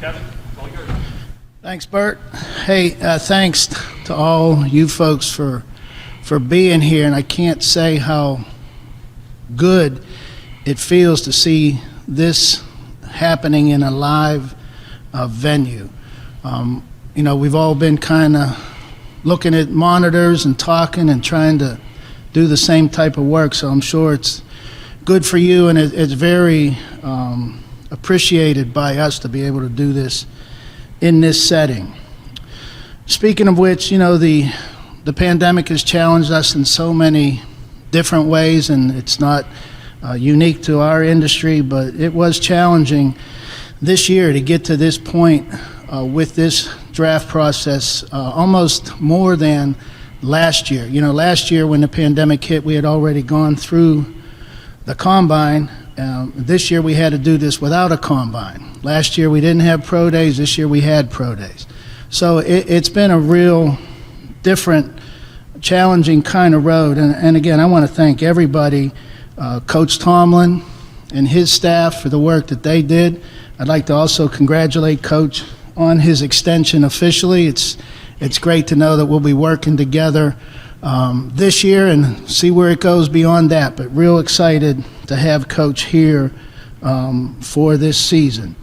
Kevin, it's all yours. Thanks, Bert. Hey, thanks to all you folks for being here, and I can't say how good it feels to see this happening in a live venue. We've all been kind of looking at monitors and talking and trying to do the same type of work, so I'm sure it's good for you, and it's very appreciated by us to be able to do this in this setting. Speaking of which, the pandemic has challenged us in so many different ways, and it's not unique to our industry, but it was challenging this year to get to this point with this draft process, almost more than last year. Last year when the pandemic hit, we had already gone through the combine. This year we had to do this without a combine. Last year we didn't have pro days. This year we had pro days. So it's been a real different, challenging kind of road. And again, I want to thank everybody, Coach Tomlin and his staff for the work that they did. I'd like to also congratulate Coach on his extension officially. It's great to know that we'll be working together this year and see where it goes beyond that, but real excited to have Coach here for this season.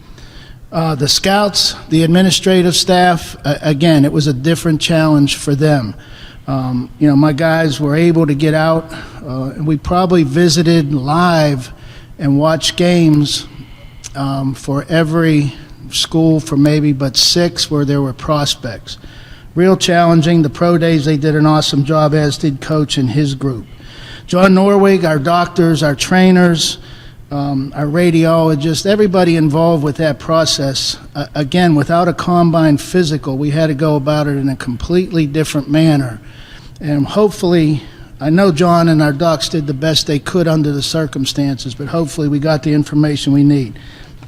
The scouts, the administrative staff, again, it was a different challenge for them. My guys were able to get out, and we probably visited live and watched games for every school for maybe but 6 where there were prospects. Real challenging. The pro days, they did an awesome job, as did Coach and his group. John Norwig, our doctors, our trainers, our radiologists, everybody involved with that process. Again, without a combine physical, we had to go about it in a completely different manner. And hopefully, I know John and our docs did the best they could under the circumstances, but hopefully we got the information we need.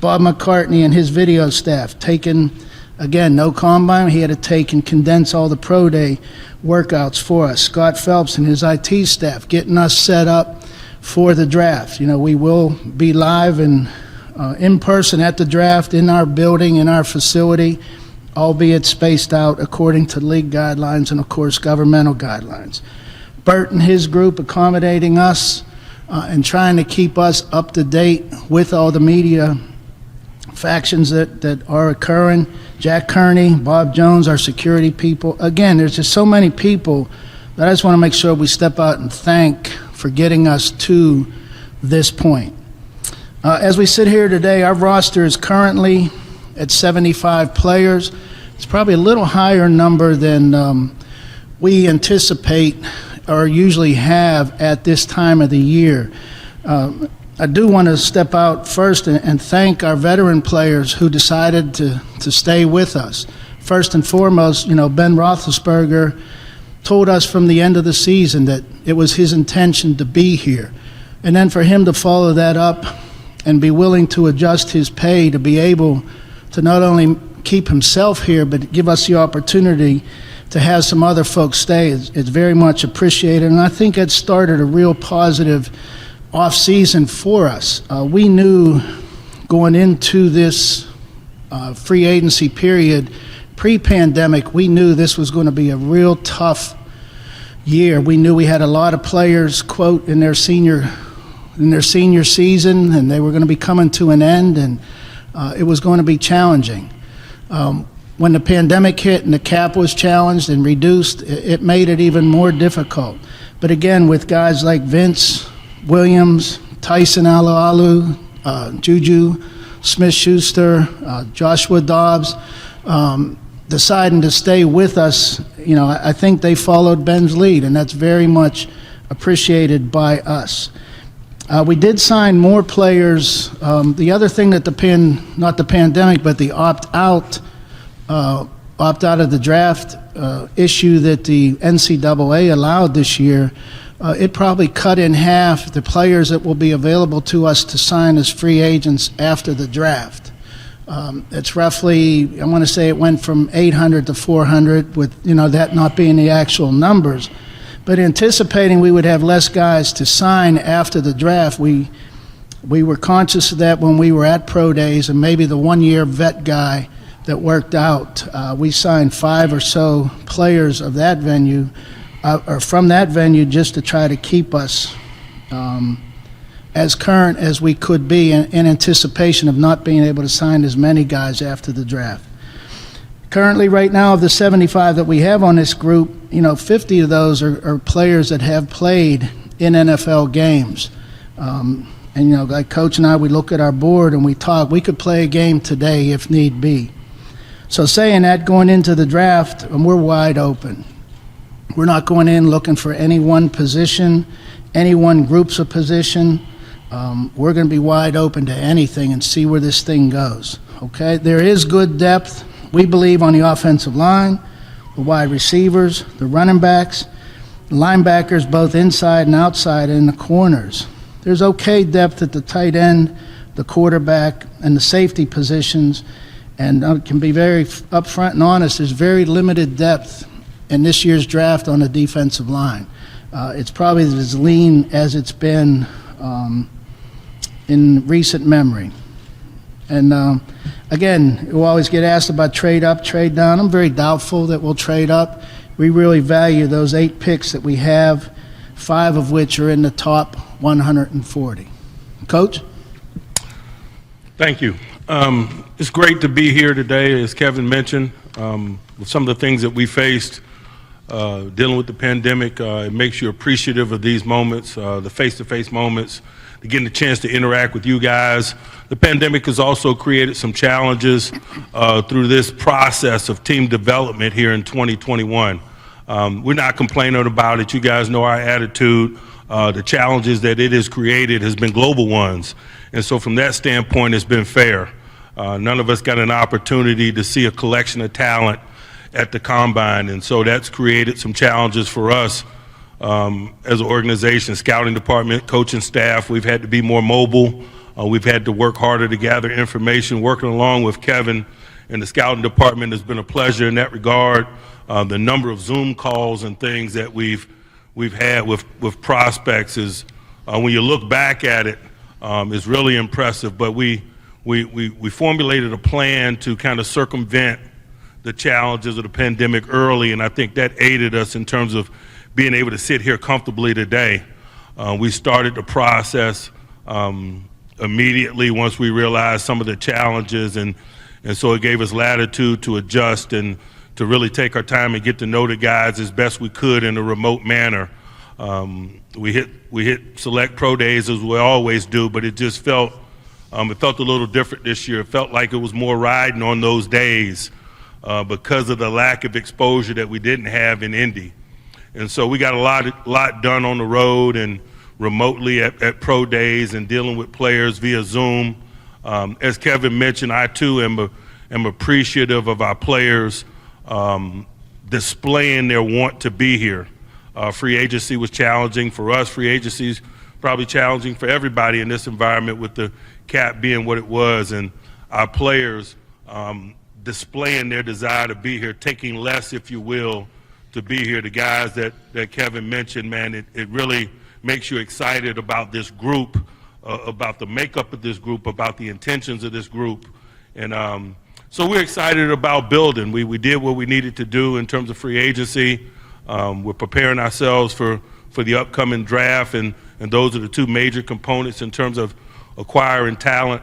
Bob McCartney and his video staff taking, again, no combine. He had to take and condense all the pro day workouts for us. Scott Phelps and his IT staff getting us set up for the draft. We will be live and in person at the draft in our building, in our facility, albeit spaced out according to league guidelines and, of course, governmental guidelines. Bert and his group accommodating us and trying to keep us up to date with all the media factions that are occurring. Jack Kearney, Bob Jones, our security people. Again, there's just so many people that I just want to make sure we step out and thank for getting us to this point. As we sit here today, our roster is currently at 75 players. It's probably a little higher number than we anticipate or usually have at this time of the year. I do want to step out first and thank our veteran players who decided to stay with us. First and foremost, Ben Roethlisberger told us from the end of the season that it was his intention to be here. And then for him to follow that up and be willing to adjust his pay to be able to not only keep himself here, but give us the opportunity to have some other folks stay, it's very much appreciated. And I think it started a real positive off-season for us. We knew going into this free agency period, pre-pandemic, we knew this was going to be a real tough year. We knew we had a lot of players, quote, in their senior season, and they were going to be coming to an end, and it was going to be challenging. When the pandemic hit and the cap was challenged and reduced, it made it even more difficult. But again, with guys like Vince Williams, Tyson Alualu, Juju Smith-Schuster, Joshua Dobbs, deciding to stay with us, I think they followed Ben's lead, and that's very much appreciated by us. We did sign more players. The other thing that not the pandemic, but the opt-out of the draft issue that the NCAA allowed this year, it probably cut in half the players that will be available to us to sign as free agents after the draft. It's roughly, I want to say it went from 800 to 400, with that not being the actual numbers. But anticipating we would have less guys to sign after the draft, we were conscious of that when we were at pro days, and maybe the one-year vet guy that worked out. We signed 5 or so players of that venue, or from that venue, just to try to keep us as current as we could be in anticipation of not being able to sign as many guys after the draft. Currently, right now, of the 75 that we have on this group, 50 of those are players that have played in NFL games. And, like Coach and I, we look at our board and we talk. We could play a game today if need be. So saying that, going into the draft, we're wide open. We're not going in looking for any one position, any one groups of position. We're going to be wide open to anything and see where this thing goes, okay? There is good depth, we believe, on the offensive line, the wide receivers, the running backs, the linebackers, both inside and outside, and the corners. There's okay depth at the tight end, the quarterback, and the safety positions, and I can be very upfront and honest, there's very limited depth in this year's draft on the defensive line. It's probably as lean as it's been in recent memory. And again, we'll always get asked about trade up, trade down. I'm very doubtful that we'll trade up. We really value those 8 picks that we have, 5 of which are in the top 140. Coach? Thank you. It's great to be here today, as Kevin mentioned, with some of the things that we faced dealing with the pandemic. It makes you appreciative of these moments, the face-to-face moments, getting the chance to interact with you guys. The pandemic has also created some challenges through this process of team development here in 2021. We're not complaining about it. You guys know our attitude. The challenges that it has created has been global ones. And so from that standpoint, it's been fair. None of us got an opportunity to see a collection of talent at the Combine, and so that's created some challenges for us as an organization, scouting department, coaching staff. We've had to be more mobile. We've had to work harder to gather information. Working along with Kevin and the scouting department has been a pleasure in that regard. The number of Zoom calls and things that we've had with prospects is, when you look back at it, is really impressive. But we formulated a plan to kind of circumvent the challenges of the pandemic early, and I think that aided us in terms of being able to sit here comfortably today. We started the process immediately once we realized some of the challenges, and so it gave us latitude to adjust and to really take our time and get to know the guys as best we could in a remote manner. We hit select pro days as we always do, but it just felt a little different this year. It felt like it was more riding on those days because of the lack of exposure that we didn't have in Indy. And so we got a lot done on the road and remotely at pro days and dealing with players via Zoom. As Kevin mentioned, I too am appreciative of our players displaying their want to be here. Free agency was challenging for us. Free agency is probably challenging for everybody in this environment with the cap being what it was, and our players displaying their desire to be here, taking less, if you will, to be here. The guys that Kevin mentioned, man, it really makes you excited about this group, about the makeup of this group, about the intentions of this group. And so we're excited about building. We did what we needed to do in terms of free agency. We're preparing ourselves for the upcoming draft, and those are the 2 major components in terms of acquiring talent.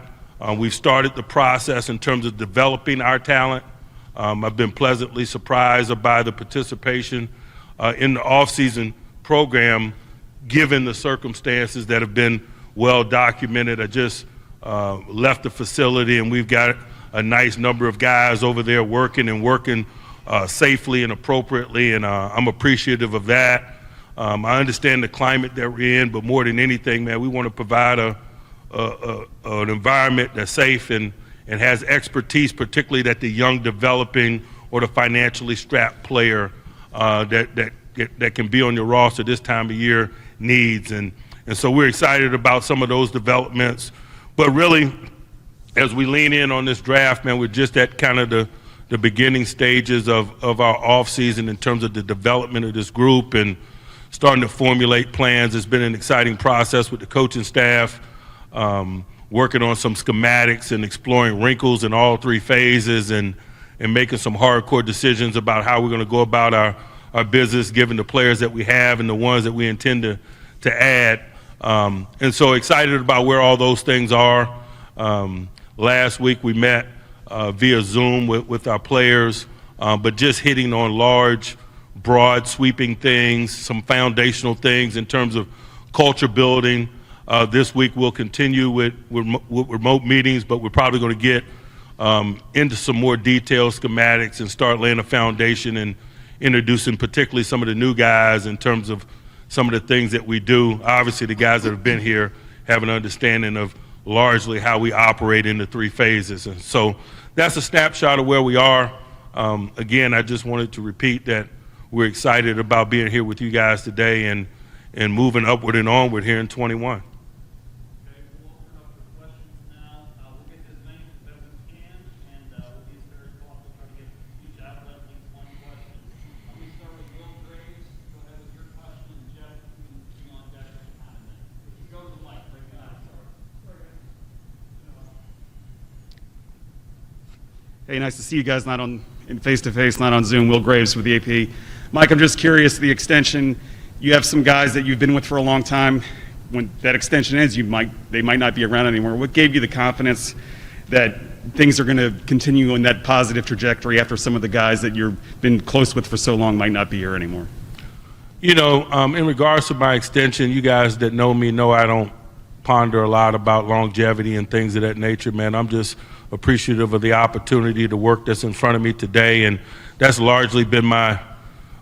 We've started the process in terms of developing our talent. I've been pleasantly surprised by the participation in the off-season program, given the circumstances that have been well documented. I just left the facility, and we've got a nice number of guys over there working safely and appropriately, and I'm appreciative of that. I understand the climate that we're in, but more than anything, man, we want to provide an environment that's safe and has expertise, particularly that the young developing or the financially strapped player that can be on your roster this time of year needs. And so we're excited about some of those developments. But really, as we lean in on this draft, man, we're just at kind of the beginning stages of our offseason in terms of the development of this group and starting to formulate plans. It's been an exciting process with the coaching staff, working on some schematics and exploring wrinkles in all 3 phases. And and making some hardcore decisions about how we're going to go about our business, given the players that we have and the ones that we intend to add. And so excited about where all those things are. Last week we met via Zoom with our players, but just hitting on large, broad, sweeping things, some foundational things in terms of culture building. This week we'll continue with remote meetings, but we're probably going to get into some more detailed schematics and start laying a foundation and introducing particularly some of the new guys in terms of some of the things that we do. Obviously, the guys that have been here have an understanding of largely how we operate in the 3 phases. And so that's a snapshot of where we are. Again, I just wanted to repeat that we're excited about being here with you guys today and moving upward and onward here in 21. Hey, nice to see you guys not in face-to-face, not on Zoom. Will Graves with the AP. Mike, I'm just curious, the extension, you have some guys that you've been with for a long time. When that extension ends, they might not be around anymore. What gave you the confidence that things are going to continue in that positive trajectory after some of the guys that you've been close with for so long might not be here anymore? You know, in regards to my extension, you guys that know me know I don't ponder a lot about longevity and things of that nature, man. I'm just appreciative of the opportunity to work that's in front of me today, and that's largely been my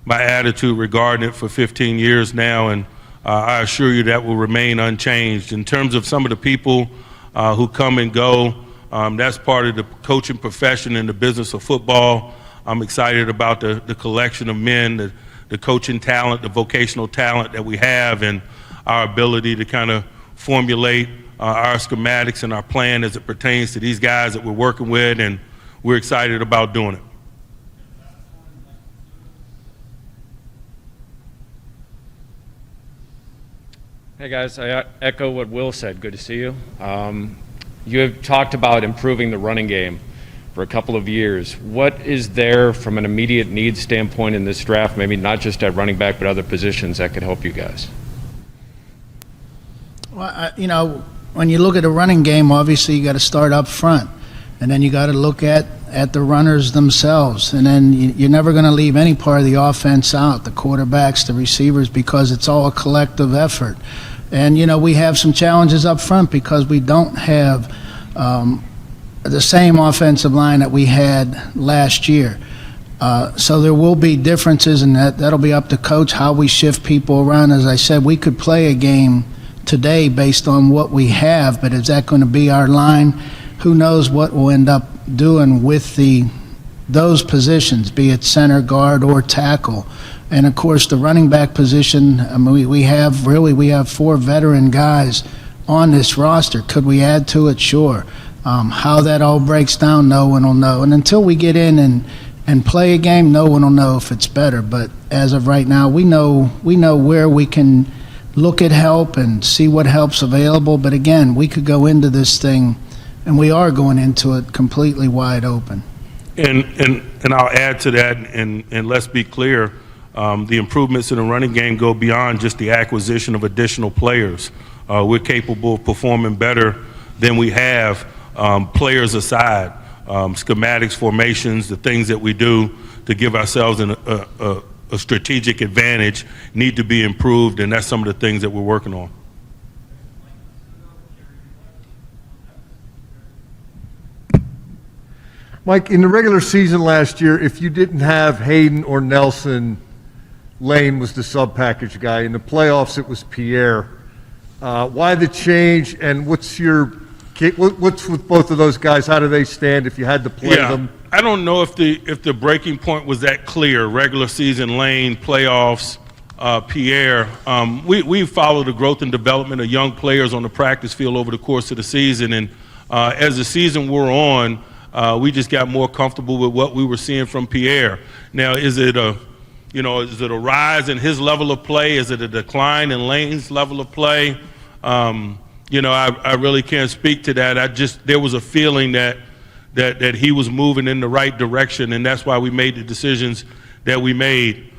attitude regarding it for 15 years now, and I assure you that will remain unchanged. In terms of some of the people who come and go, that's part of the coaching profession in the business of football. I'm excited about the collection of men, the coaching talent, the vocational talent that we have, and our ability to kind of formulate our schematics and our plan as it pertains to these guys that we're working with, and we're excited about doing it. Hey guys, I echo what Will said. Good to see you. You have talked about improving the running game for a couple of years. What is there from an immediate needs standpoint in this draft, maybe not just at running back but other positions, that could help you guys? Well, when you look at a running game, obviously you got to start up front, and then you got to look at the runners themselves, and then you're never going to leave any part of the offense out, the quarterbacks, the receivers, because it's all a collective effort. And we have some challenges up front because we don't have the same offensive line that we had last year. So there will be differences, and that'll be up to coach how we shift people around. As I said, we could play a game today based on what we have, but is that going to be our line? Who knows what we'll end up doing with those positions, be it center, guard, or tackle. And of course, the running back position, I mean, we have 4 veteran guys on this roster. Could we add to it? Sure. How that all breaks down, no one will know. And until we get in and play a game, no one will know if it's better. But as of right now, we know where we can look at help and see what help's available. But again, we could go into this thing, and we are going into it completely wide open. And I'll add to that, and let's be clear, the improvements in the running game go beyond just the acquisition of additional players. We're capable of performing better than we have, players aside. Schematics, formations, the things that we do to give ourselves a strategic advantage need to be improved, and that's some of the things that we're working on. Mike, in the regular season last year, if you didn't have Hayden or Nelson, Lane was the sub-package guy. In the playoffs, it was Pierre. Why the change, and what's with both of those guys? How do they stand if you had to play them? I don't know if the breaking point was that clear. Regular season, Lane, playoffs, Pierre. We follow the growth and development of young players on the practice field over the course of the season, and as the season wore on, we just got more comfortable with what we were seeing from Pierre. Now, is it a rise in his level of play? Is it a decline in Lane's level of play? I really can't speak to that. There was a feeling that that he was moving in the right direction, and that's why we made the decisions that we made.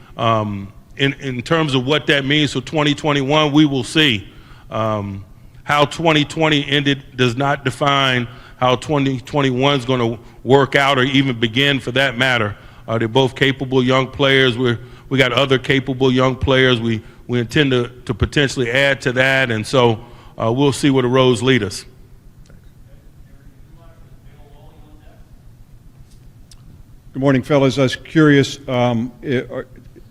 In terms of what that means for 2021, we will see. How 2020 ended does not define how 2021 is going to work out or even begin for that matter. They're both capable young players. We got other capable young players. We intend to potentially add to that, and so we'll see where the roads lead us. Good morning, fellas. I was curious, the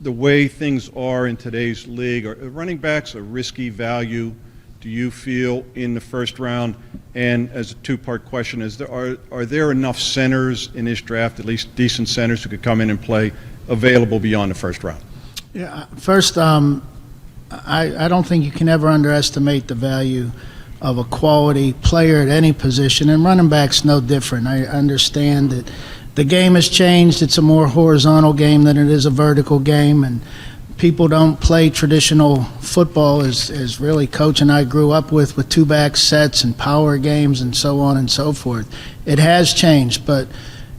way things are in today's league, are running backs a risky value, do you feel, in the first round? And as a two-part question, are there enough centers in this draft, at least decent centers who could come in and play, available beyond the first round? Yeah, first, I don't think you can ever underestimate the value of a quality player at any position, and running back's no different. I understand that the game has changed. It's a more horizontal game than it is a vertical game, and people don't play traditional football as really Coach and I grew up with two-back sets and power games and so on and so forth. It has changed, but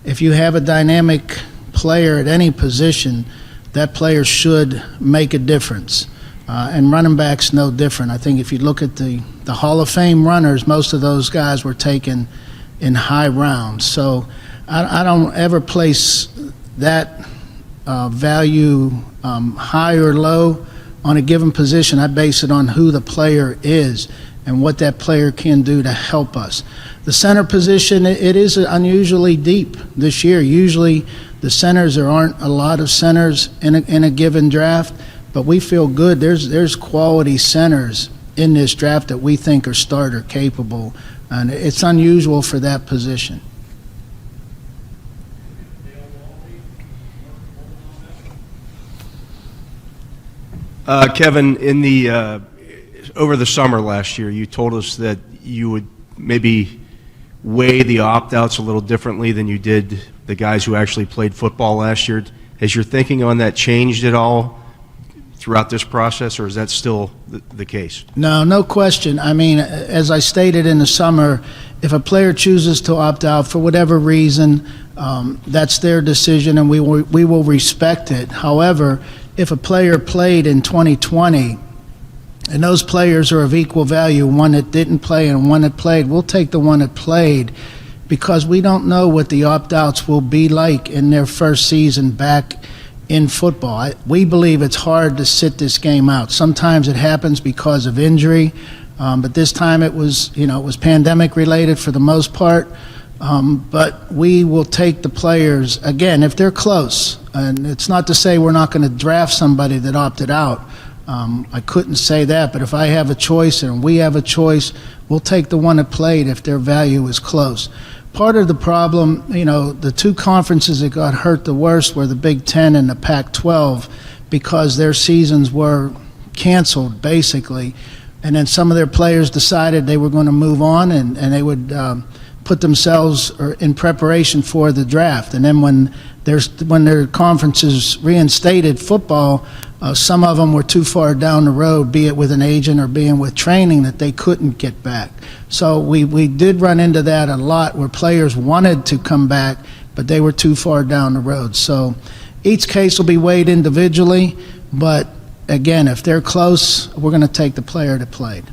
if you have a dynamic player at any position, that player should make a difference. And running back's no different. I think if you look at the Hall of Fame runners, most of those guys were taken in high rounds. So I don't ever place that value high or low on a given position. I base it on who the player is and what that player can do to help us. The center position, it is unusually deep this year. Usually the centers, there aren't a lot of centers in a given draft, but we feel good. There's quality centers in this draft that we think are starter capable, and it's unusual for that position. Kevin, in the over the summer last year, you told us that you would maybe weigh the opt-outs a little differently than you did the guys who actually played football last year. Has your thinking on that changed at all throughout this process, or is that still the case? No question. I mean, as I stated in the summer, if a player chooses to opt out for whatever reason, that's their decision, and we will respect it. However, if a player played in 2020 and those players are of equal value, one that didn't play and one that played, we'll take the one that played, because we don't know what the opt-outs will be like in their first season back in football. We believe it's hard to sit this game out. Sometimes it happens because of injury, but this time it was pandemic related for the most part. But we will take the players, again, if they're close. And it's not to say we're not going to draft somebody that opted out. I couldn't say that, but if I have a choice and we have a choice, we'll take the one that played if their value is close. Part of the problem, the two conferences that got hurt the worst were the Big Ten and the Pac-12, because their seasons were canceled, basically. And then some of their players decided they were going to move on, and they would put themselves in preparation for the draft. And then when their conferences reinstated football, some of them were too far down the road, be it with an agent or being with training, that they couldn't get back. So we did run into that a lot, where players wanted to come back, but they were too far down the road. So each case will be weighed individually, but again, if they're close, we're going to take the player that played.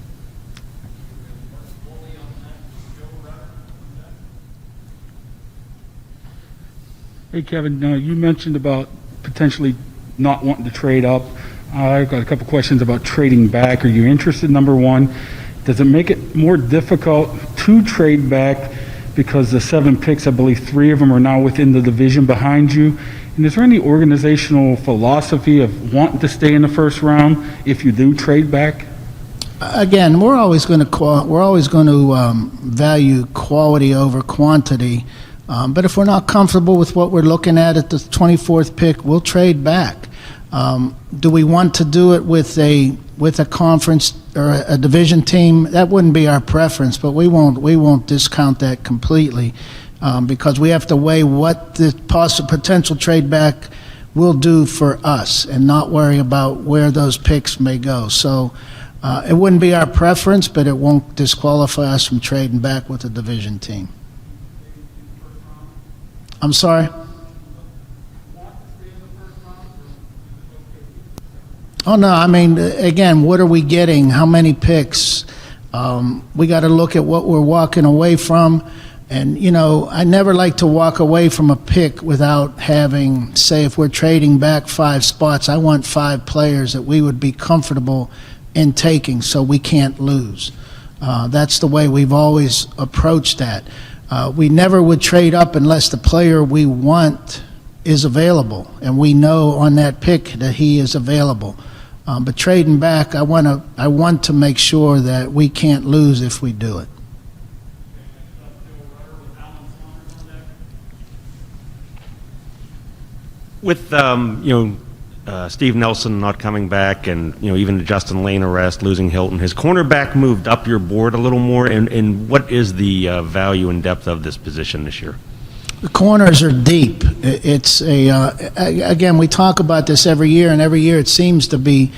Hey, Kevin, you mentioned about potentially not wanting to trade up. I've got a couple questions about trading back. Are you interested, number one? Does it make it more difficult to trade back because the 7 picks, I believe 3 of them are now within the division behind you? And is there any organizational philosophy of wanting to stay in the first round if you do trade back? Again, we're always going to value quality over quantity. But if we're not comfortable with what we're looking at the 24th pick, we'll trade back. Do we want to do it with a conference or a division team? That wouldn't be our preference, but we won't discount that completely, because we have to weigh what the potential trade back will do for us and not worry about where those picks may go. So it wouldn't be our preference, but it won't disqualify us from trading back with a division team. I'm sorry? Oh, no, I mean, again, what are we getting? How many picks? We got to look at what we're walking away from. And, you know, I never like to walk away from a pick without having, say, if we're trading back 5 spots, I want 5 players that we would be comfortable in taking so we can't lose. That's the way we've always approached that. We never would trade up unless the player we want is available, and we know on that pick that he is available. But trading back, I want to make sure that we can't lose if we do it. With Steve Nelson not coming back, and even the Justin Lane arrest, losing Hilton, his cornerback moved up your board a little more. And what is the value and depth of this position this year? The corners are deep. It's again, we talk about this every year, and every year it seems to be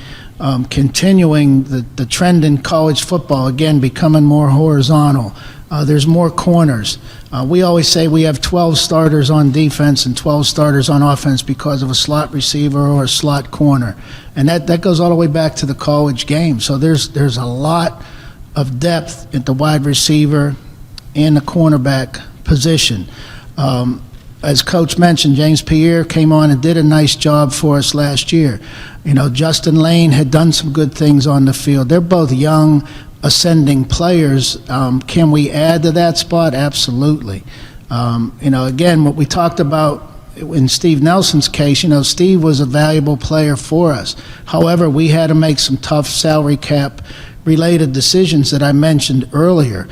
continuing the trend in college football, again, becoming more horizontal. There's more corners. We always say we have 12 starters on defense and 12 starters on offense because of a slot receiver or a slot corner. And that goes all the way back to the college game. So there's a lot of depth at the wide receiver and the cornerback position. As Coach mentioned, James Pierre came on and did a nice job for us last year. Justin Lane had done some good things on the field. They're both young, ascending players. Can we add to that spot? Absolutely. Again, what we talked about in Steve Nelson's case, Steve was a valuable player for us. However, we had to make some tough salary cap related decisions that I mentioned earlier.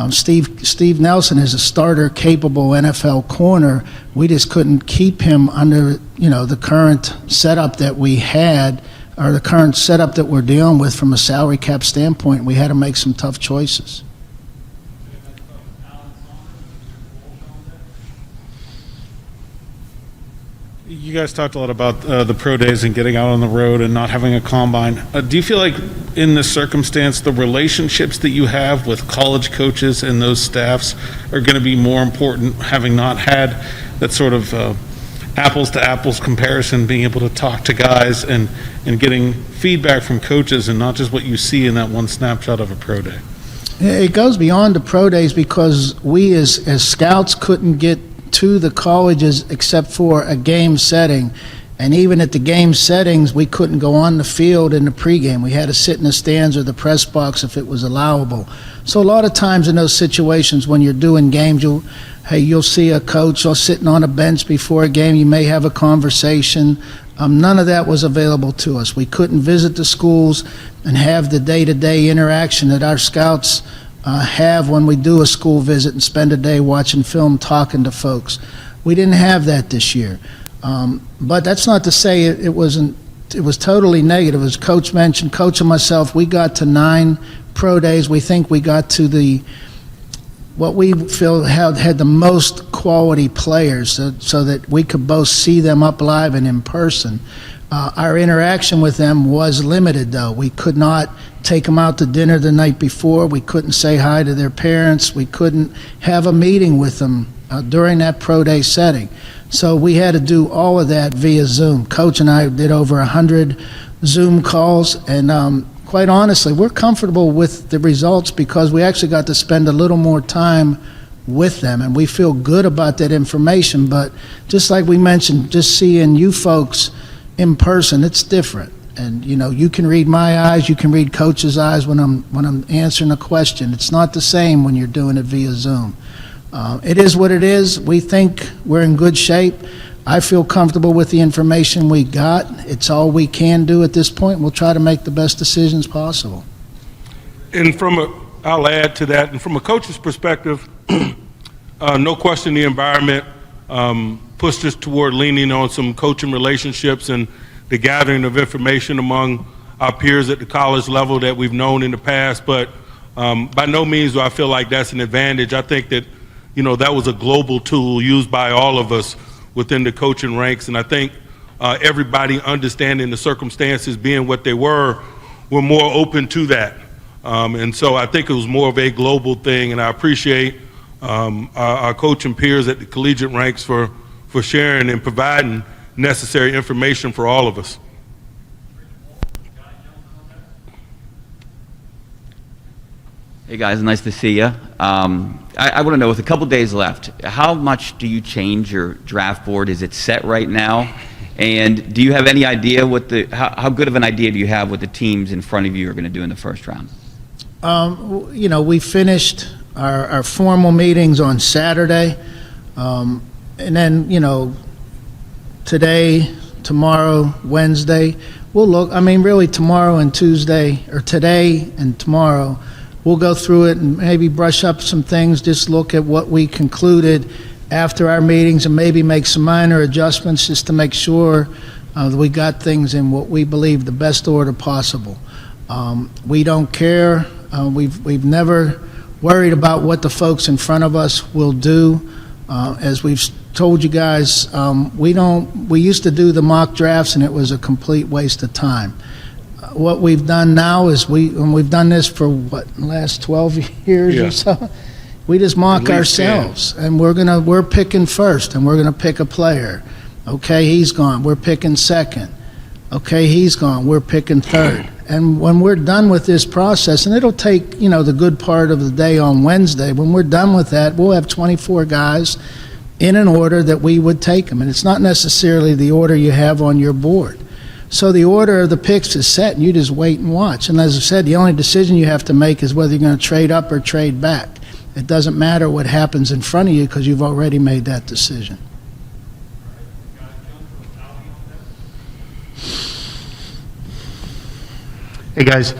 Steve Nelson is a starter capable NFL corner. We just couldn't keep him under the current setup that we had, or the current setup that we're dealing with from a salary cap standpoint. We had to make some tough choices. You guys talked a lot about the pro days and getting out on the road and not having a combine. Do you feel like in this circumstance, the relationships that you have with college coaches and those staffs are going to be more important, having not had that sort of apples to apples comparison, being able to talk to guys and getting feedback from coaches and not just what you see in that one snapshot of a pro day? It goes beyond the pro days because we as scouts couldn't get to the colleges except for a game setting. And even at the game settings, we couldn't go on the field in the pregame. We had to sit in the stands or the press box if it was allowable. So a lot of times in those situations when you're doing games, you'll see a coach or sitting on a bench before a game. You may have a conversation. None of that was available to us. We couldn't visit the schools and have the day-to-day interaction that our scouts have when we do a school visit and spend a day watching film, talking to folks. We didn't have that this year. But that's not to say it was totally negative. As Coach mentioned, Coach and myself, we got to 9 pro days. We think we got to what we feel had the most quality players so that we could both see them up live and in person. Our interaction with them was limited, though. We could not take them out to dinner the night before. We couldn't say hi to their parents. We couldn't have a meeting with them during that pro day setting. So we had to do all of that via Zoom. Coach and I did over 100 Zoom calls, and quite honestly, we're comfortable with the results because we actually got to spend a little more time with them, and we feel good about that information. But just like we mentioned, just seeing you folks in person, it's different. And you can read my eyes, you can read Coach's eyes when I'm answering a question. It's not the same when you're doing it via Zoom. It is what it is. We think we're in good shape. I feel comfortable with the information we got. It's all we can do at this point. We'll try to make the best decisions possible. And I'll add to that, and from a coach's perspective, no question the environment pushed us toward leaning on some coaching relationships and the gathering of information among our peers at the college level that we've known in the past. But by no means do I feel like that's an advantage. I think that that was a global tool used by all of us within the coaching ranks, and I think everybody understanding the circumstances being what they were more open to that. And so I think it was more of a global thing, and I appreciate our coaching peers at the collegiate ranks for for sharing and providing necessary information for all of us. Hey guys, nice to see you. I want to know, with a couple days left, how much do you change your draft board? Is it set right now? And do you have any idea how good of an idea do you have what the teams in front of you are going to do in the first round? You know, we finished our formal meetings on Saturday, and then, you know, today, tomorrow, Wednesday, we'll look, I mean, really tomorrow and Tuesday, or today and tomorrow, we'll go through it and maybe brush up some things, just look at what we concluded after our meetings and maybe make some minor adjustments just to make sure that we got things in what we believe the best order possible. We don't care. We've never worried about what the folks in front of us will do. As we've told you guys, we used to do the mock drafts and it was a complete waste of time. What we've done now is we've done this for what, the last 12 years Yeah. or so. We just mock At least 10. ourselves, and we're picking first, and we're gonna pick a player. Okay, he's gone. We're picking second. Okay, he's gone. We're picking third. And when we're done with this process, and it'll take, you know, the good part of the day on Wednesday, when we're done with that, we'll have 24 guys in an order that we would take them. And it's not necessarily the order you have on your board. So the order of the picks is set, and you just wait and watch. And as I said, the only decision you have to make is whether you're going to trade up or trade back. It doesn't matter what happens in front of you because you've already made that decision. Hey, guys.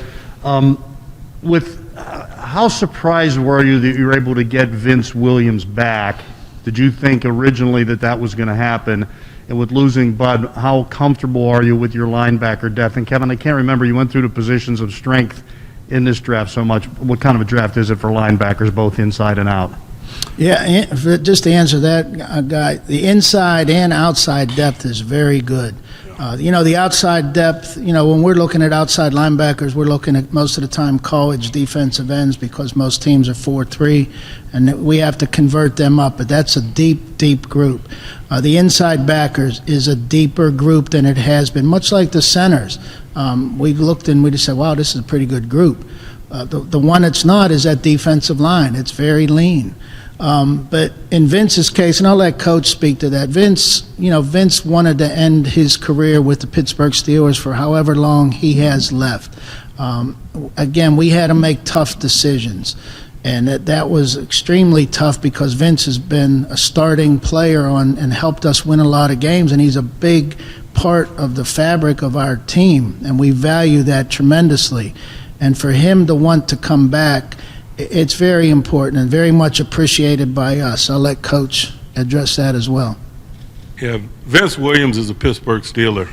How surprised were you that you were able to get Vince Williams back? Did you think originally that was going to happen? And with losing Bud, how comfortable are you with your linebacker depth? And Kevin, I can't remember, you went through the positions of strength in this draft so much. What kind of a draft is it for linebackers, both inside and out? Yeah, just to answer that, Guy, the inside and outside depth is very good. You know, the outside depth, you know, when we're looking at outside linebackers, we're looking at most of the time college defensive ends because most teams are 4-3, and we have to convert them up. But that's a deep, deep group. The inside backers is a deeper group than it has been, much like the centers. We looked and we just said, wow, this is a pretty good group. The one that's not is that defensive line. It's very lean. But in Vince's case, and I'll let Coach speak to that, Vince wanted to end his career with the Pittsburgh Steelers for however long he has left. Again, we had to make tough decisions, and that was extremely tough because Vince has been a starting player and helped us win a lot of games, and he's a big part of the fabric of our team, and we value that tremendously. And for him to want to come back, it's very important and very much appreciated by us. I'll let Coach address that as well. Yeah, Vince Williams is a Pittsburgh Steeler.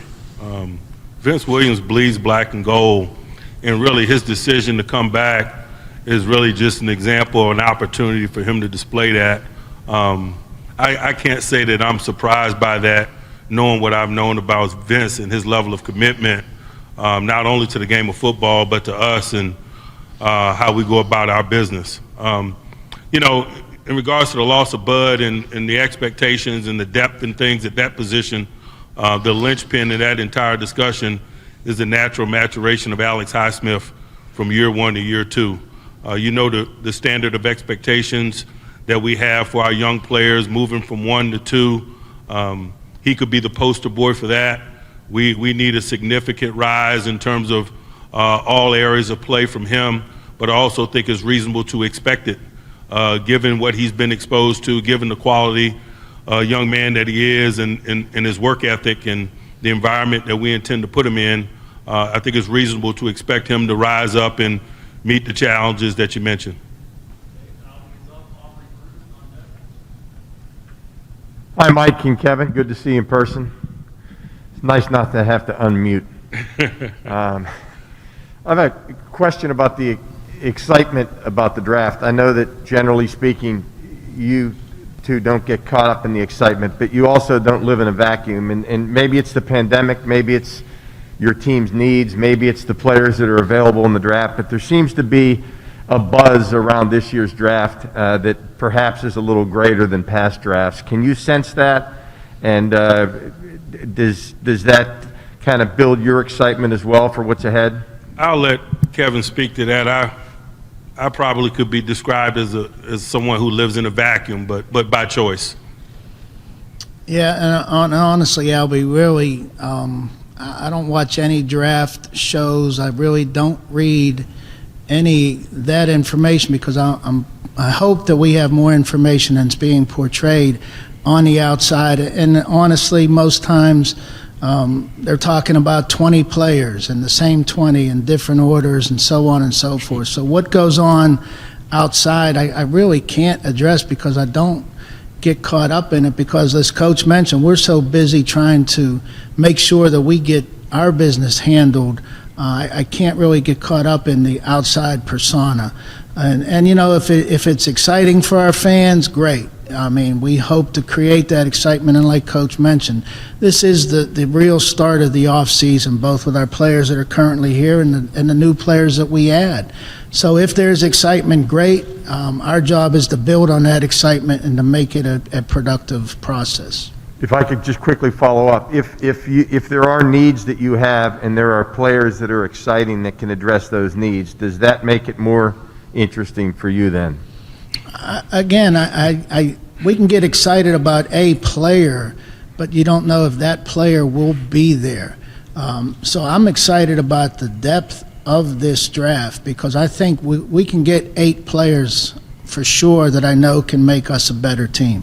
Vince Williams bleeds black and gold, and really his decision to come back is really just an example or an opportunity for him to display that. I can't say that I'm surprised by that, knowing what I've known about Vince and his level of commitment, not only to the game of football, but to us and how we go about our business. You know, in regards to the loss of Bud and the expectations and the depth and things at that position, the linchpin in that entire discussion is the natural maturation of Alex Highsmith from year one to year two. You know the standard of expectations that we have for our young players moving from 1 to 2. He could be the poster boy for that. We need a significant rise in terms of all areas of play from him, but I also think it's reasonable to expect it, given what he's been exposed to, given the quality young man that he is and his work ethic and the environment that we intend to put him in. I think it's reasonable to expect him to rise up and meet the challenges that you mentioned. Hi, Mike and Kevin. Good to see you in person. It's nice not to have to unmute. I have a question about the excitement about the draft. I know that generally speaking, you two don't get caught up in the excitement, but you also don't live in a vacuum. And maybe it's the pandemic, maybe it's your team's needs, maybe it's the players that are available in the draft, but there seems to be a buzz around this year's draft that perhaps is a little greater than past drafts. Can you sense that? And does that kind of build your excitement as well for what's ahead? I'll let Kevin speak to that. I probably could be described as someone who lives in a vacuum, but by choice. Yeah, and honestly, Albie, really, I don't watch any draft shows. I really don't read any that information because I hope that we have more information than's being portrayed on the outside. And honestly, most times they're talking about 20 players and the same 20 in different orders and so on and so forth. So what goes on outside, I really can't address because I don't get caught up in it because, as Coach mentioned, we're so busy trying to make sure that we get our business handled. I can't really get caught up in the outside persona. And you know, if it's exciting for our fans, great. I mean, we hope to create that excitement, and like Coach mentioned, this is the real start of the off season, both with our players that are currently here and the new players that we add. So if there's excitement, great. Our job is to build on that excitement and to make it a productive process. If I could just quickly follow up, if there are needs that you have and there are players that are exciting that can address those needs, does that make it more interesting for you then? Again, we can get excited about a player, but you don't know if that player will be there. So I'm excited about the depth of this draft because I think we can get 8 players for sure that I know can make us a better team.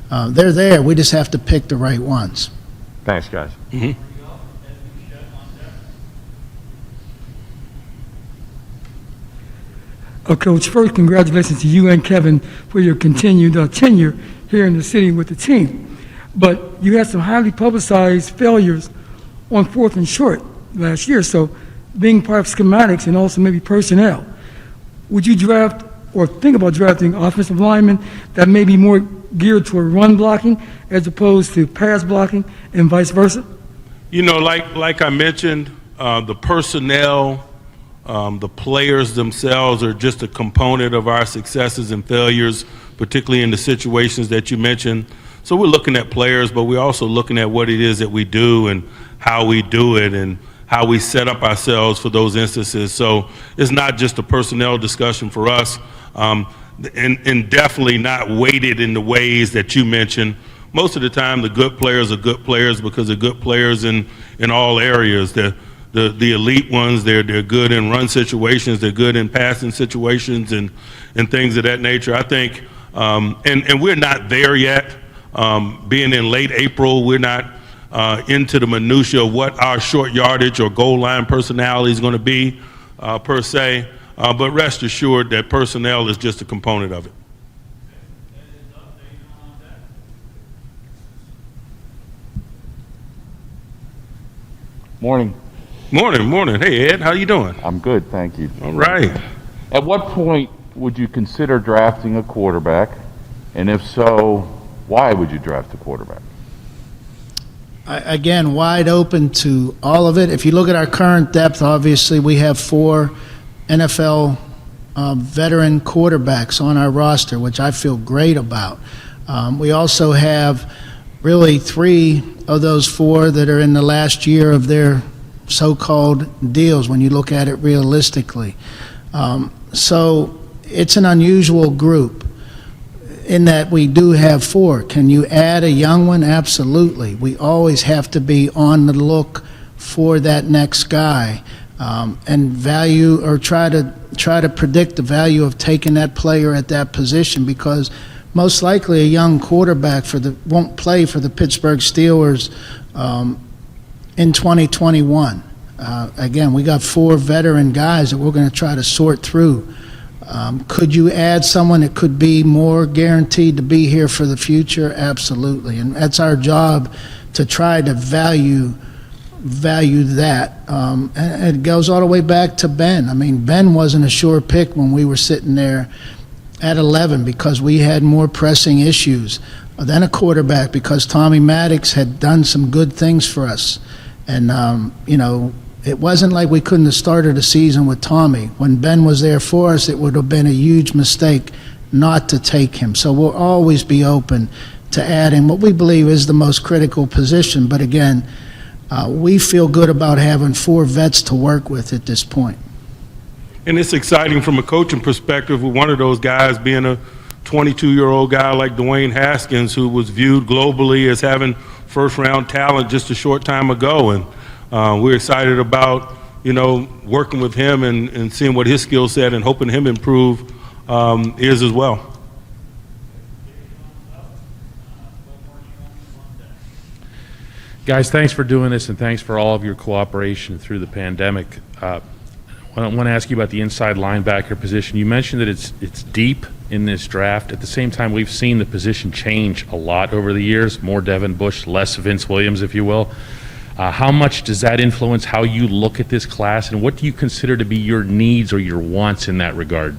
They're there. We just have to pick the right ones. Thanks, guys. Mm-hmm. Coach, first, congratulations to you and Kevin for your continued tenure here in the city with the team. But you had some highly publicized failures on 4th and short last year. So being part of schematics and also maybe personnel, would you draft or think about drafting offensive linemen that may be more geared toward run blocking as opposed to pass blocking and vice versa? You know, like I mentioned, the personnel, the players themselves are just a component of our successes and failures, particularly in the situations that you mentioned. So we're looking at players, but we're also looking at what it is that we do and how we do it and how we set up ourselves for those instances. So it's not just a personnel discussion for us, and definitely not weighted in the ways that you mentioned. Most of the time, the good players are good players because they're good players in all areas. The elite ones, they're good in run situations, they're good in passing situations and things of that nature. I think, and we're not there yet. Being in late April, we're not into the minutia of what our short yardage or goal line personality is going to be per se. But rest assured that personnel is just a component of it. Morning. Morning. Hey, Ed, how you doing? I'm good, thank you. All right. At what point would you consider drafting a quarterback? And if so, why would you draft a quarterback? Again, wide open to all of it. If you look at our current depth, obviously we have 4 NFL veteran quarterbacks on our roster, which I feel great about. We also have really 3 of those 4 that are in the last year of their so-called deals when you look at it realistically. So it's an unusual group in that we do have 4. Can you add a young one? Absolutely. We always have to be on the look for that next guy and value or try to predict the value of taking that player at that position because most likely a young quarterback won't play for the Pittsburgh Steelers in 2021. Again, we got 4 veteran guys that we're going to try to sort through. Could you add someone that could be more guaranteed to be here for the future? Absolutely. And that's our job to try to value that. And it goes all the way back to Ben. I mean, Ben wasn't a sure pick when we were sitting there at 11 because we had more pressing issues than a quarterback because Tommy Maddox had done some good things for us. And, it wasn't like we couldn't have started a season with Tommy. When Ben was there for us, it would have been a huge mistake not to take him. So we'll always be open to add in what we believe is the most critical position. But again, we feel good about having 4 vets to work with at this point. And it's exciting from a coaching perspective with one of those guys being a 22-year-old guy like Dwayne Haskins, who was viewed globally as having first-round talent just a short time ago. And we're excited about, working with him and seeing what his skill set and hoping him improve is as well. Guys, thanks for doing this, and thanks for all of your cooperation through the pandemic. I want to ask you about the inside linebacker position. You mentioned that it's deep in this draft. At the same time, we've seen the position change a lot over the years, more Devin Bush, less Vince Williams, if you will. How much does that influence how you look at this class, and what do you consider to be your needs or your wants in that regard?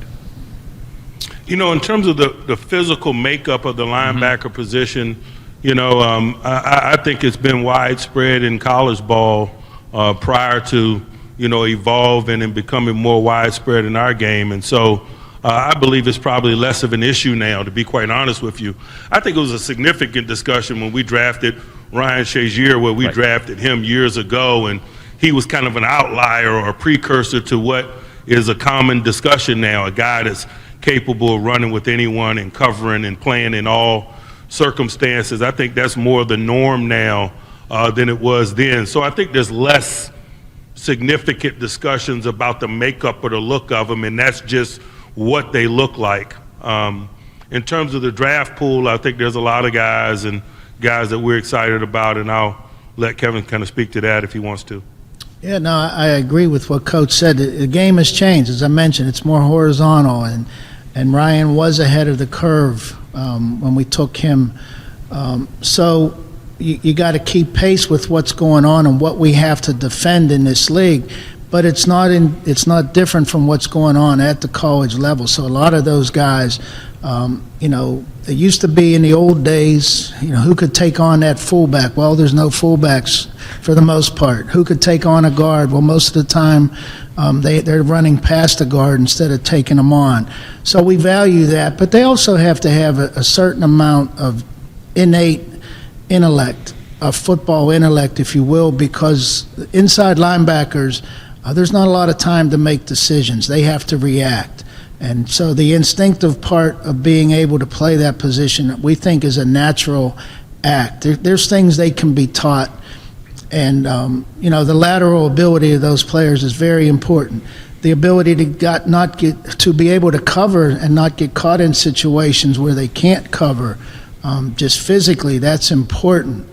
In terms of the physical makeup of the linebacker position, I think it's been widespread in college ball prior to, evolving and becoming more widespread in our game. And so I believe it's probably less of an issue now, to be quite honest with you. I think it was a significant discussion when we drafted Ryan Shazier, where we drafted him years ago, and he was kind of an outlier or a precursor to what is a common discussion now, a guy that's capable of running with anyone and covering and playing in all circumstances. I think that's more the norm now than it was then. So I think there's less significant discussions about the makeup or the look of them, and that's just what they look like. In terms of the draft pool, I think there's a lot of guys that we're excited about, and I'll let Kevin kind of speak to that if he wants to. Yeah, no, I agree with what Coach said. The game has changed. As I mentioned, it's more horizontal, and Ryan was ahead of the curve when we took him. So you got to keep pace with what's going on and what we have to defend in this league. But it's not different from what's going on at the college level. So a lot of those guys, it used to be in the old days, who could take on that fullback? Well, there's no fullbacks for the most part. Who could take on a guard? Well, most of the time they're running past the guard instead of taking them on. So we value that, but they also have to have a certain amount of innate intellect, a football intellect, if you will, because inside linebackers, there's not a lot of time to make decisions. They have to react. And so the instinctive part of being able to play that position, we think, is a natural act. There's things they can be taught. And, the lateral ability of those players is very important. The ability to be able to cover and not get caught in situations where they can't cover, just physically, that's important.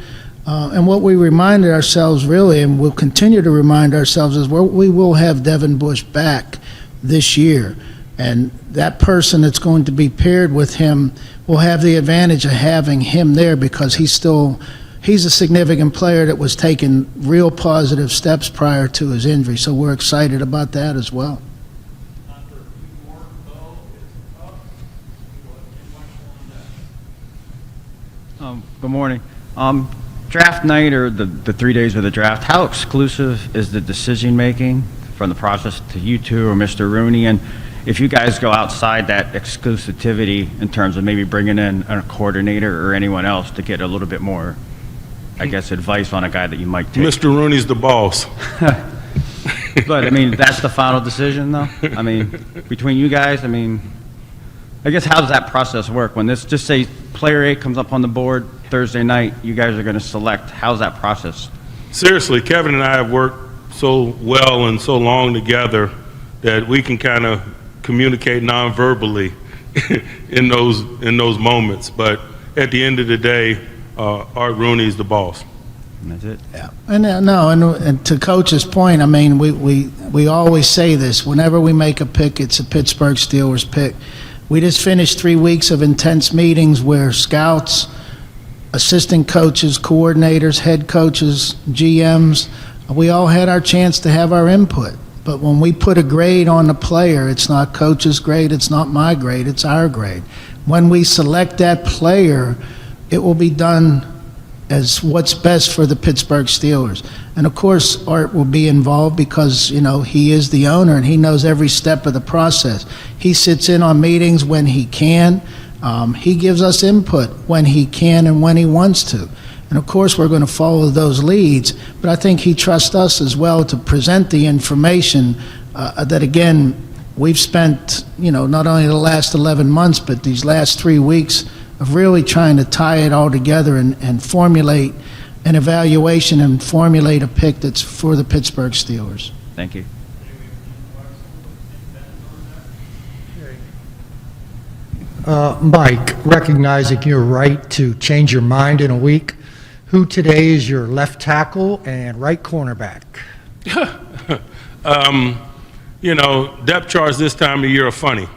And what we reminded ourselves, really, and we'll continue to remind ourselves, is we will have Devin Bush back this year. And that person that's going to be paired with him will have the advantage of having him there, because he's a significant player that was taking real positive steps prior to his injury. So we're excited about that as well. Good morning. Draft night, or the 3 days of the draft, how exclusive is the decision-making from the process to you two or Mr. Rooney? And if you guys go outside that exclusivity in terms of maybe bringing in a coordinator or anyone else to get a little bit more, I guess, advice on a guy that you might take. Mr. Rooney's the boss. But, that's the final decision, though? Between you guys, I guess, how does that process work? When just say player A comes up on the board Thursday night, you guys are going to select. How's that process? Seriously, Kevin and I have worked so well and so long together that we can kind of communicate non-verbally in those moments. But at the end of the day, Art Rooney's the boss. And that's it. Yeah, and to Coach's point, we always say this: whenever we make a pick, it's a Pittsburgh Steelers pick. We just finished 3 weeks of intense meetings where scouts, assistant coaches, coordinators, head coaches, GMs, we all had our chance to have our input. But when we put a grade on the player, it's not Coach's grade, it's not my grade, it's our grade. When we select that player, it will be done as what's best for the Pittsburgh Steelers. And of course, Art will be involved because, he is the owner and he knows every step of the process. He sits in on meetings when he can, He gives us input when he can and when he wants to. And of course, we're going to follow those leads, but I think he trusts us as well to present the information that, again, we've spent, not only the last 11 months, but these last 3 weeks of really trying to tie it all together and formulate an evaluation and formulate a pick that's for the Pittsburgh Steelers. Thank you. Mike, recognizing your right to change your mind in a week, who today is your left tackle and right cornerback? Depth charts this time of year are funny.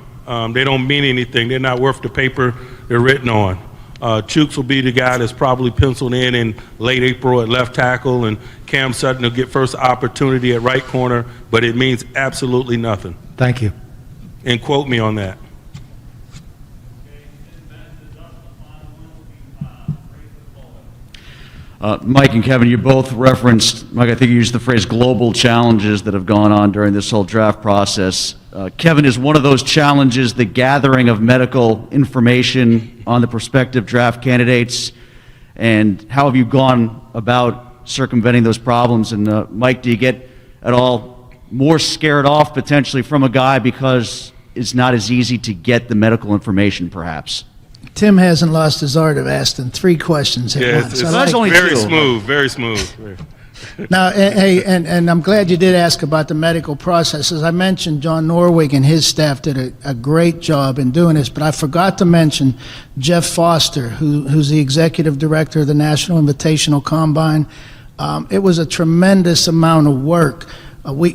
They don't mean anything. They're not worth the paper they're written on. Chooks will be the guy that's probably penciled in late April at left tackle, and Cam Sutton will get first opportunity at right corner, but it means absolutely nothing. Thank you. And quote me on that. Mike and Kevin, you both referenced, Mike, I think you used the phrase global challenges that have gone on during this whole draft process. Kevin, is one of those challenges the gathering of medical information on the prospective draft candidates? And how have you gone about circumventing those problems? And Mike, do you get at all more scared off potentially from a guy because it's not as easy to get the medical information perhaps? Tim hasn't lost his art of asking 3 questions at once. It's very smooth, very smooth. Now, hey, and I'm glad you did ask about the medical process. As I mentioned, John Norwig and his staff did a great job in doing this, but I forgot to mention Jeff Foster, who's the executive director of the National Invitational Combine. It was a tremendous amount of work.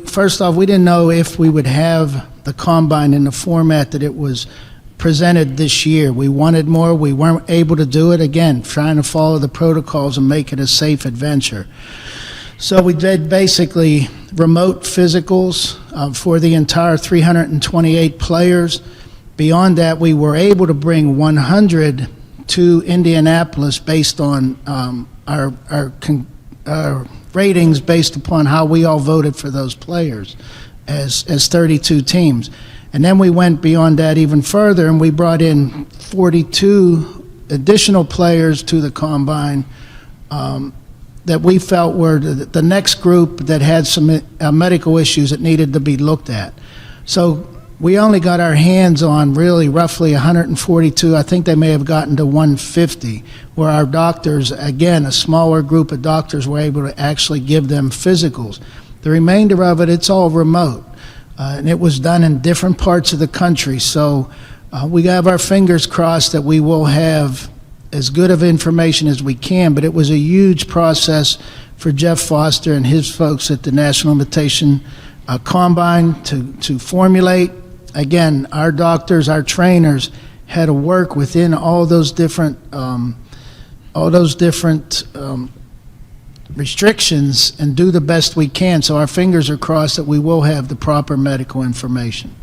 First off, we didn't know if we would have the combine in the format that it was presented this year. We wanted more. We weren't able to do it. Again, trying to follow the protocols and make it a safe adventure. So we did basically remote physicals for the entire 328 players. Beyond that, we were able to bring 100 to Indianapolis based on our ratings based upon how we all voted for those players as 32 teams. And then we went beyond that even further, and we brought in 42 additional players to the combine that we felt were the next group that had some medical issues that needed to be looked at. So we only got our hands on really roughly 142. I think they may have gotten to 150, where our doctors, again, a smaller group of doctors, were able to actually give them physicals. The remainder of it, it's all remote. And it was done in different parts of the country. So we have our fingers crossed that we will have as good of information as we can, but it was a huge process for Jeff Foster and his folks at the National Invitation Combine to formulate. Again, our doctors, our trainers had to work within all those different restrictions and do the best we can. So our fingers are crossed that we will have the proper medical information.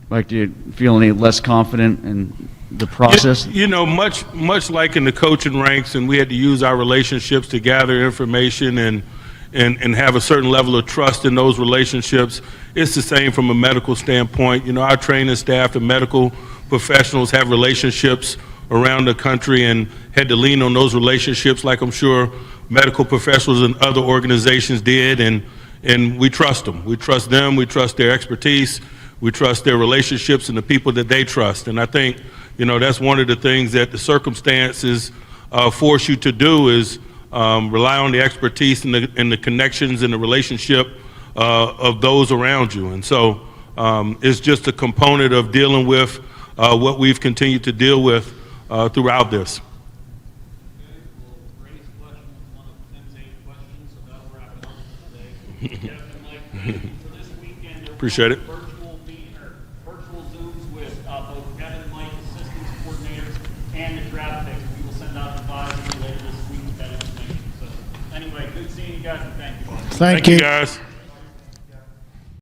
Mike, do you feel any less confident in the process? Much like in the coaching ranks, and we had to use our relationships to gather information and have a certain level of trust in those relationships. It's the same from a medical standpoint. Our training staff and medical professionals have relationships around the country and had to lean on those relationships like I'm sure medical professionals and other organizations did, and we trust them. We trust them, we trust their expertise, we trust their relationships and the people that they trust. And I think, that's one of the things that the circumstances force you to do is rely on the expertise and the connections and the relationship of those around you. And so it's just a component of dealing with what we've continued to deal with throughout this. Appreciate it. Virtual Zooms with both Kevin and Mike, assistants, coordinators, and the draft picks. We will send out advisors later this week with that information. So anyway, good seeing you guys, and thank you. Thank you guys.